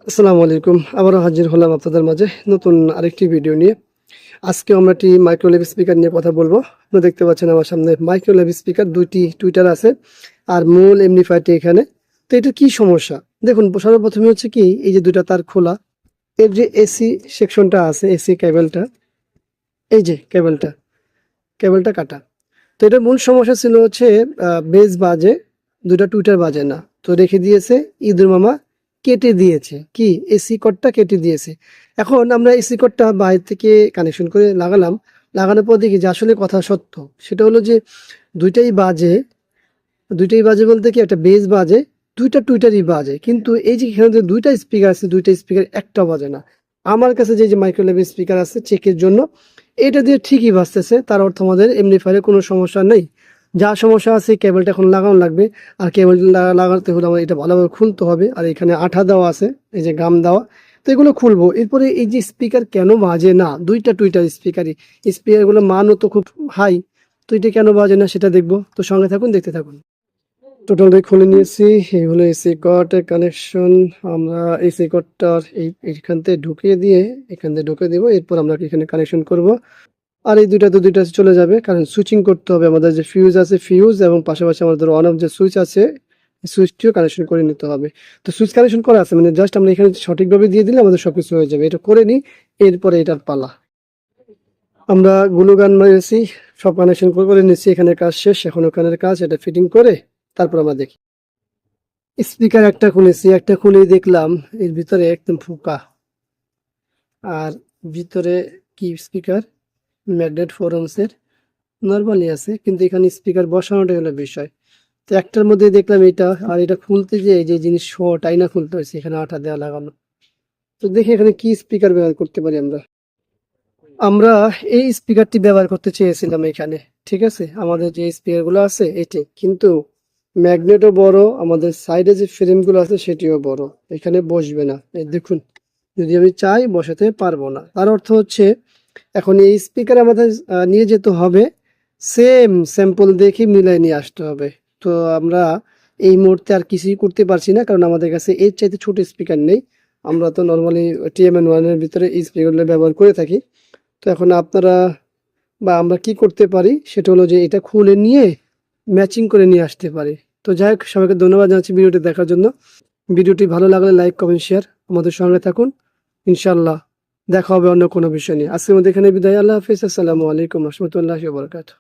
আসসালামু আলাইকুম। আবারও হাজির হলাম আপনাদের মাঝে নতুন আরেকটি ভিডিও নিয়ে। আজকে আমরা একটি মাইক্রোওয়েভ স্পিকার নিয়ে কথা বলবো। আপনারা দেখতে পাচ্ছেন আমার সামনে মাইক্রোওয়েভ স্পিকার দুইটি টুইটার আছে আর মূল এমপ্লিফায়ারটি এখানে। তো এটা কি সমস্যা? দেখুন সর্বপ্রথমে হচ্ছে কি এই যে দুইটা তার খোলা, এর যে এসি সেকশনটা আছে, এসি কেবলটা, এই যে কেবলটা কাটা। তো এটার মূল সমস্যা ছিল হচ্ছে বেস বাজে, দুইটা টুইটার বাজে না। তো রেখে দিয়েছে ইঁদুর মামা, কেটে দিয়েছে কি এসি কর্ডটা কেটে দিয়েছে। এখন আমরা এসি কর্ডটা বাইরে থেকে কানেকশন করে লাগালাম, লাগানোর পর দেখি যে আসলে কথা সত্য। সেটা হলো যে দুইটাই বাজে, দুইটাই বাজে বলতে কি একটা বেস বাজে, দুইটা টুইটারই বাজে, কিন্তু এই যে এখানে যে দুইটা স্পিকার আছে, দুইটা স্পিকার একটা বাজে না। আমার কাছে যে মাইক্রোওয়েভ স্পিকার আছে চেকের জন্য, এটা দিয়ে ঠিকই বাজতেছে, তার অর্থ আমাদের এমপ্লিফায়ারে কোনো সমস্যা নেই। যা সমস্যা আছে কেবলটা এখন লাগানো লাগবে, আর কেবল লাগাতে হলে আমার এটা ভালোভাবে খুলতে হবে। আর এখানে আঠা দেওয়া আছে, এই যে গাম দেওয়া, তো এগুলো খুলবো। এরপরে এই যে স্পিকার কেন বাজে না, দুইটা টুইটার স্পিকারই, স্পিকারগুলোর মানও তো খুব হাই, তো এটা কেন বাজে না সেটা দেখবো। তো সঙ্গে থাকুন, দেখতে থাকুন। টোটালটাই খুলে নিয়েছি। এই হলো এসি কর্ডের কানেকশন। আমরা এসি কর্ডটার এইখান থেকে ঢুকিয়ে দিয়ে এখান থেকে ঢুকে দেবো, এরপর আমরা এখানে কানেকশন করব। আর এই দুইটা চলে যাবে, কারণ সুইচিং করতে হবে। আমাদের যে ফিউজ আছে, ফিউজ এবং পাশাপাশি আমাদের অন অফ যে সুইচ আছে, সুইচটিও কানেকশন করে নিতে হবে। তো সুইচ কানেকশন করা আছে, মানে জাস্ট আমরা এখানে সঠিকভাবে দিয়ে দিলে আমাদের সবকিছু হয়ে যাবে। এটা করে নিই, এরপরে এটার পালা। আমরা গ্লু গান মেরেছি, সব কানেকশন করে নিচ্ছি। এখানে কাজ শেষ, এখন ওখানের কাজ। এটা ফিটিং করে তারপর আমরা দেখি। স্পিকার একটা খুলেছি, একটা খুলেই দেখলাম এর ভিতরে একদম ফুঁকা। আর ভিতরে কি স্পিকার, ম্যাগনেট 4 ohms নর্মালি আছে, কিন্তু এখানে স্পিকার বসানোটাই হলো বিষয়। তো একটার মধ্যে দেখলাম এটা, আর এটা খুলতে যে এই যে জিনিস শর্ট আইনা খুলতে হয়েছে, এখানে আঠা দেওয়া লাগানো। তো দেখি এখানে কি স্পিকার ব্যবহার করতে পারি আমরা। আমরা এই স্পিকারটি ব্যবহার করতে চেয়েছিলাম এখানে, ঠিক আছে, আমাদের যে স্পিকার গুলো আছে এটি, কিন্তু ম্যাগনেটও বড়, আমাদের সাইডে যে ফ্রেম গুলো আছে সেটিও বড়, এখানে বসবে না। এই দেখুন, যদি আমি চাই বসাতে পারবো না। তার অর্থ হচ্ছে এখন এই স্পিকার আমাদের নিয়ে যেতে হবে, সেম স্যাম্পল দেখে মিলাই নিয়ে আসতে হবে। তো আমরা এই মুহূর্তে আর কিছুই করতে পারছি না, কারণ আমাদের কাছে এর চাইতে ছোট স্পিকার নেই। আমরা তো নর্মালি TMN1 এর ভিতরে এই স্পিকারগুলো ব্যবহার করে থাকি। তো এখন আপনারা বা আমরা কি করতে পারি সেটা হলো যে এটা খুলে নিয়ে ম্যাচিং করে নিয়ে আসতে পারি। তো যাই হোক, সবাইকে ধন্যবাদ জানাচ্ছি ভিডিওটি দেখার জন্য। ভিডিওটি ভালো লাগলে লাইক, কমেন্ট, শেয়ার, আমাদের সঙ্গে থাকুন। ইনশাল্লাহ দেখা হবে অন্য কোনো বিষয় নিয়ে। আজকের মধ্যে এখানে বিদায়। আল্লাহ হাফিজ। আসসালামু আলাইকুম রহমতুল্লাহি ওয়া বারাকাতুহু।